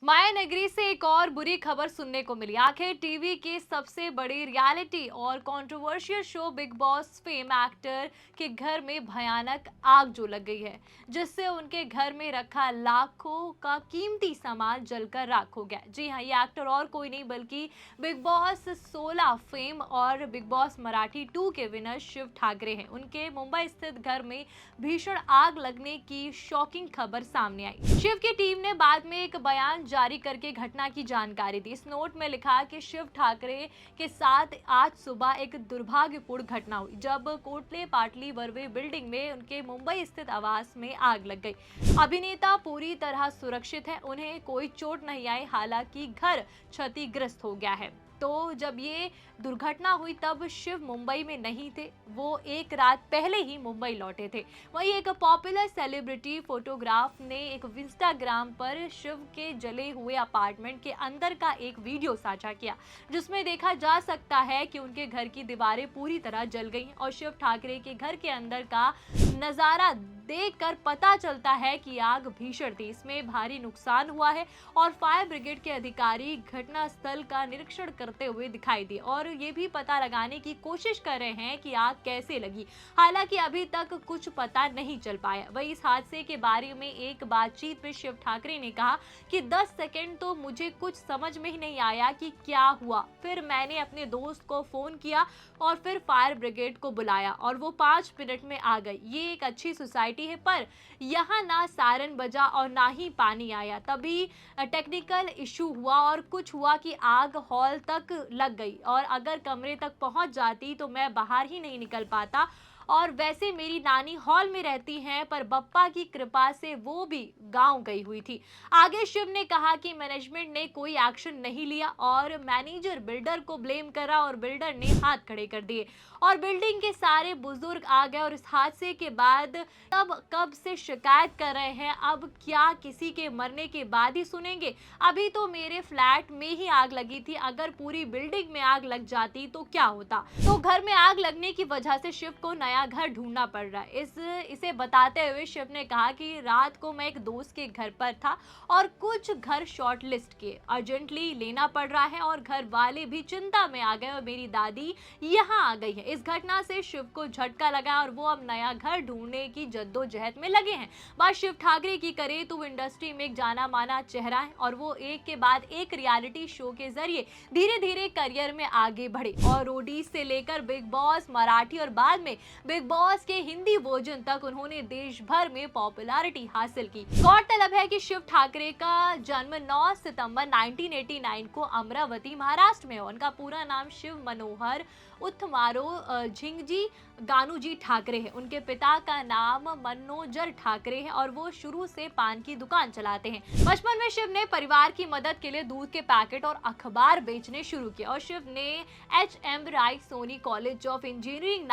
माया नगरी से एक और बुरी खबर सुनने को मिली। आखिर टीवी के सबसे बड़े रियलिटी और controversial show big boss fame actor के घर में भयानक आग जो लग गई है, जिससे उनके घर में रखा लाखों का कीमती सामान जलकर राख हो गया। जी हाँ, ये एक्टर और कोई नहीं बल्कि बिग बॉस 16 फेम और बिग बॉस मराठी 2 के विनर शिव ठाकरे हैं। उनके मुंबई स्थित घर में भीषण आग लगने की शॉकिंग खबर सामने आई। शिव की टीम ने बाद में एक बयान जारी करके घटना की जानकारी दी। इस नोट में लिखा कि शिव ठाकरे के साथ आज सुबह एक दुर्भाग्यपूर्ण घटना हुई, जब कोटले पाटली बर्वे बिल्डिंग में उनके मुंबई स्थित आवास में आग लग गई। अभिनेता पूरी तरह सुरक्षित है, उन्हें कोई चोट नहीं आई, हालांकि घर क्षतिग्रस्त हो गया है। तो जब ये दुर्घटना हुई तब शिव मुंबई में नहीं थे, वो एक रात पहले ही मुंबई लौटे थे। वहीं एक पॉपुलर सेलिब्रिटी फोटोग्राफ ने एक इंस्टाग्राम पर शिव के जले हुए अपार्टमेंट के अंदर का एक वीडियो साझा किया, जिसमें देखा जा सकता है कि उनके घर की दीवारें पूरी तरह जल गई और शिव ठाकरे के घर के अंदर का नजारा देखकर पता चलता है कि आग भीषण थी। इसमें भारी नुकसान हुआ है और फायर ब्रिगेड के अधिकारी घटनास्थल का निरीक्षण करते हुए दिखाई दिए और ये भी पता लगाने की कोशिश कर रहे हैं कि आग कैसे लगी। हालांकि अभी तक कुछ पता नहीं चल पाया। वही इस हादसे के बारे में एक बातचीत में शिव ठाकरे ने कहा कि 10 सेकंड तो मुझे कुछ समझ में ही नहीं आया कि क्या हुआ। फिर मैंने अपने दोस्त को फोन किया और फिर फायर ब्रिगेड को बुलाया और वो 5 मिनट में आ गई। ये एक अच्छी सोसाइटी है, पर यहाँ ना सायरन बजा और ना ही पानी आया। तभी टेक्निकल इशू हुआ और कुछ हुआ कि आग हॉल तक लग गई और अगर कमरे तक पहुंच जाती तो मैं बाहर ही नहीं निकल पाता। और वैसे मेरी नानी हॉल में रहती हैं, पर बप्पा की कृपा से वो भी गांव गई हुई थी। आगे शिव ने कहा कि मैनेजमेंट ने कोई एक्शन नहीं लिया और मैनेजर बिल्डर को ब्लेम करा और बिल्डर ने हाथ खड़े कर दिए और बिल्डिंग के सारे बुजुर्ग आ गए और इस हादसे के बाद तब कब से शिकायत कर रहे हैं, अब क्या किसी के मरने के बाद ही सुनेंगे? अभी तो मेरे फ्लैट में ही आग लगी थी, अगर पूरी बिल्डिंग में आग लग जाती तो क्या होता? तो घर में आग लगने की वजह से शिव को नया घर ढूंढना पड़ रहा है। इसे बताते हुए शिव ने कहा कि रात को मैं एक दोस्त के घर पर था और कुछ घर शॉर्ट लिस्ट किए, अर्जेंटली लेना पड़ रहा है और घर वाले भी चिंता में आ गए और मेरी दादी यहाँ आ गई है। इस घटना से शिव को झटका लगा और वो अब नया घर ढूंढने की जद्दोजहद में लगे हैं। बात शिव ठाकरे की करें तो वो इंडस्ट्री में एक जाना माना चेहरा है और वो एक के बाद एक रियलिटी शो के जरिए धीरे धीरे करियर में आगे बढ़े और रोडीज से लेकर बिग बॉस मराठी और बाद में बिग बॉस के हिंदी वर्जन तक उन्होंने देश भर में पॉपुलैरिटी हासिल की। गौरतलब है कि शिव ठाकरे का जन्म 9 सितंबर 1989 को अमरावती महाराष्ट्र में है। उनका पूरा नाम शिव मनोहर उत्थमारो झिंगजी गानूजी ठाकरे है। उनके पिता का नाम मनोजर ठाकरे है और वो शुरू से पान की दुकान चलाते हैं। बचपन में शिव ने परिवार की मदद के लिए दूध के पैकेट और अखबार बेचने शुरू किए और शिव ने HM Rai Soni college of engineering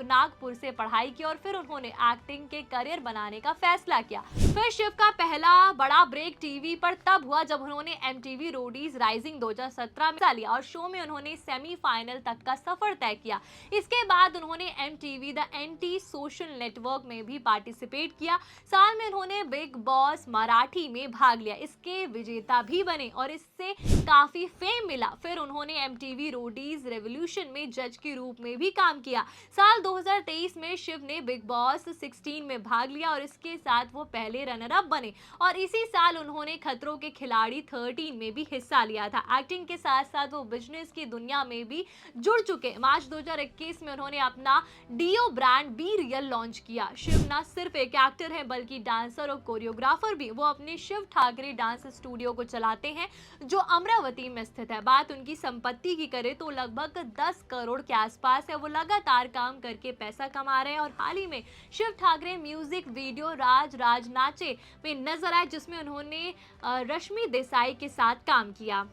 Nagpur से पढ़ाई की और फिर उन्होंने एक्टिंग के करियर बनाने का फैसला किया। फिर शिव का पहला बड़ा ब्रेक टीवी पर तब हुआ जब उन्होंने MTV रोडीज राइजिंग 2017 में हिस्सा लिया और शो में उन्होंने सेमीफाइनल तक का सफर तय किया। इसके बाद उन्होंने MTV the anti social network में भी पार्टिसिपेट किया। साल में उन्होंने बिग बॉस मराठी में भाग लिया, इसके विजेता भी बने और इससे काफी फेम मिला। फिर उन्होंने MTV रोडीज रेवोल्यूशन में जज के रूप में भी काम किया। साल 2023 में शिव ने बिग बॉस 16 में भाग लिया और इसके साथ वो पहले रनर अप बने और इसी साल उन्होंने खतरों के खिलाड़ी 13 में भी हिस्सा लिया था। एक्टिंग के साथ साथ वो बिजनेस की दुनिया में भी जुड़ चुके। मार्च 2021 में उन्होंने अपना deo brand be real launch किया। शिव न सिर्फ एक एक्टर है बल्कि डांसर और कोरियोग्राफर भी। वो अपने शिव ठाकरे डांस स्टूडियो को चलाते हैं जो अमरावती में स्थित है। बात उनकी संपत्ति की करें तो लगभग 10 करोड़ के आसपास है। वो लगातार काम करके पैसा कमा रहे हैं और हाल ही में शिव ठाकरे म्यूजिक वीडियो राज राज नाचे में नजर आए, जिसमें उन्होंने रश्मि देसाई के साथ काम किया।